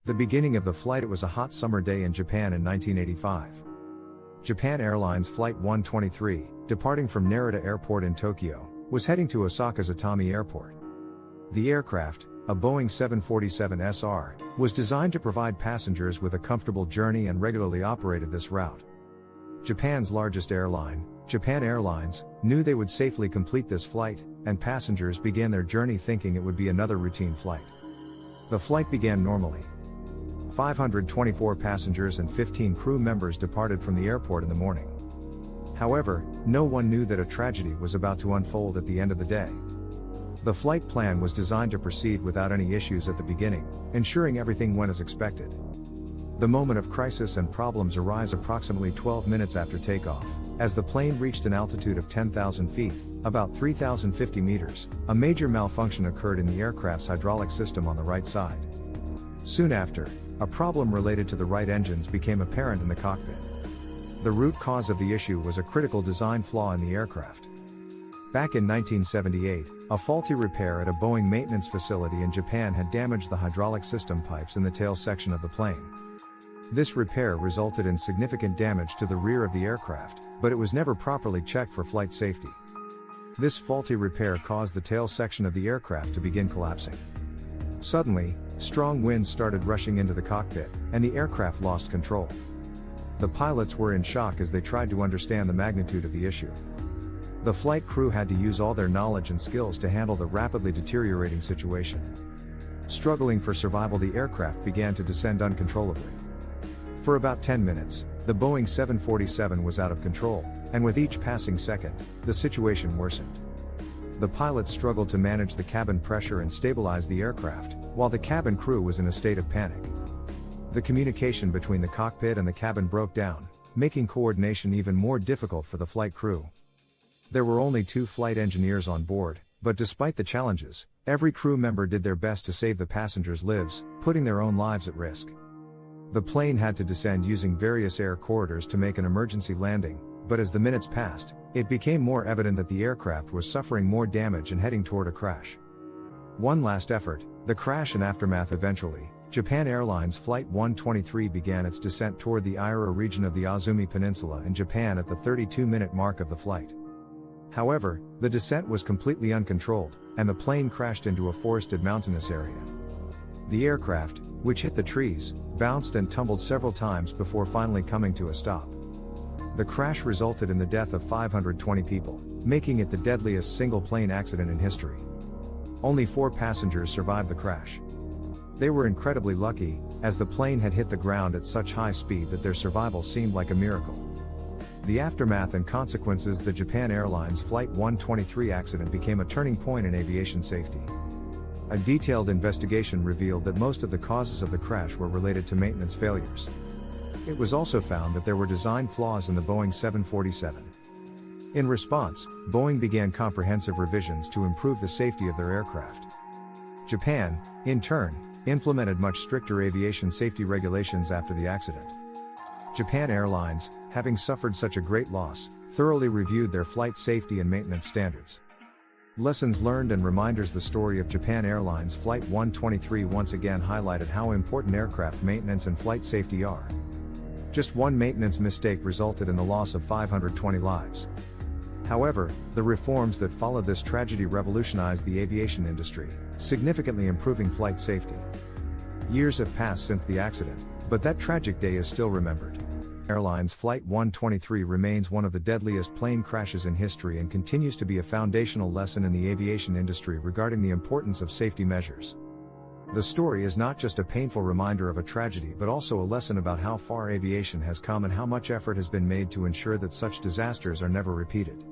The beginning of the flight. It was a hot summer day in Japan in 1985. Japan Airlines Flight 123, departing from Narita Airport in Tokyo, was heading to Osaka's Atami Airport. The aircraft, a Boeing 747 SR, was designed to provide passengers with a comfortable journey and regularly operated this route. Japan's largest airline, Japan Airlines, knew they would safely complete this flight, and passengers began their journey thinking it would be another routine flight. The flight began normally. 524 passengers and 15 crew members departed from the airport in the morning. However, no one knew that a tragedy was about to unfold at the end of the day. The flight plan was designed to proceed without any issues at the beginning, ensuring everything went as expected. The moment of crisis and problems arise approximately 12 minutes after takeoff. As the plane reached an altitude of 10,000 feet, about 3,050 meters, a major malfunction occurred in the aircraft's hydraulic system on the right side. Soon after, a problem related to the right engines became apparent in the cockpit. The root cause of the issue was a critical design flaw in the aircraft. Back in 1978, a faulty repair at a Boeing maintenance facility in Japan had damaged the hydraulic system pipes in the tail section of the plane. This repair resulted in significant damage to the rear of the aircraft, but it was never properly checked for flight safety. This faulty repair caused the tail section of the aircraft to begin collapsing. Suddenly, strong winds started rushing into the cockpit, and the aircraft lost control. The pilots were in shock as they tried to understand the magnitude of the issue. The flight crew had to use all their knowledge and skills to handle the rapidly deteriorating situation. Struggling for survival, the aircraft began to descend uncontrollably. For about 10 minutes, the Boeing 747 was out of control, and with each passing second, the situation worsened. The pilots struggled to manage the cabin pressure and stabilize the aircraft, while the cabin crew was in a state of panic. The communication between the cockpit and the cabin broke down, making coordination even more difficult for the flight crew. There were only 2 flight engineers on board, but despite the challenges, every crew member did their best to save the passengers' lives, putting their own lives at risk. The plane had to descend using various air corridors to make an emergency landing, but as the minutes passed, it became more evident that the aircraft was suffering more damage and heading toward a crash. One last effort, the crash and aftermath. Eventually, Japan Airlines Flight 123 began its descent toward the Ira region of the Azumi Peninsula in Japan at the 32-minute mark of the flight. However, the descent was completely uncontrolled, and the plane crashed into a forested mountainous area. The aircraft, which hit the trees, bounced and tumbled several times before finally coming to a stop. The crash resulted in the death of 520 people, making it the deadliest single-plane accident in history. Only 4 passengers survived the crash. They were incredibly lucky, as the plane had hit the ground at such high speed that their survival seemed like a miracle. The aftermath and consequences. The Japan Airlines Flight 123 accident became a turning point in aviation safety. A detailed investigation revealed that most of the causes of the crash were related to maintenance failures. It was also found that there were design flaws in the Boeing 747. In response, Boeing began comprehensive revisions to improve the safety of their aircraft. Japan, in turn, implemented much stricter aviation safety regulations after the accident. Japan Airlines, having suffered such a great loss, thoroughly reviewed their flight safety and maintenance standards. Lessons learned and reminders. The story of Japan Airlines Flight 123 once again highlighted how important aircraft maintenance and flight safety are. Just one maintenance mistake resulted in the loss of 520 lives. However, the reforms that followed this tragedy revolutionized the aviation industry, significantly improving flight safety. Years have passed since the accident, but that tragic day is still remembered. Airlines Flight 123 remains one of the deadliest plane crashes in history and continues to be a foundational lesson in the aviation industry regarding the importance of safety measures. The story is not just a painful reminder of a tragedy but also a lesson about how far aviation has come and how much effort has been made to ensure that such disasters are never repeated.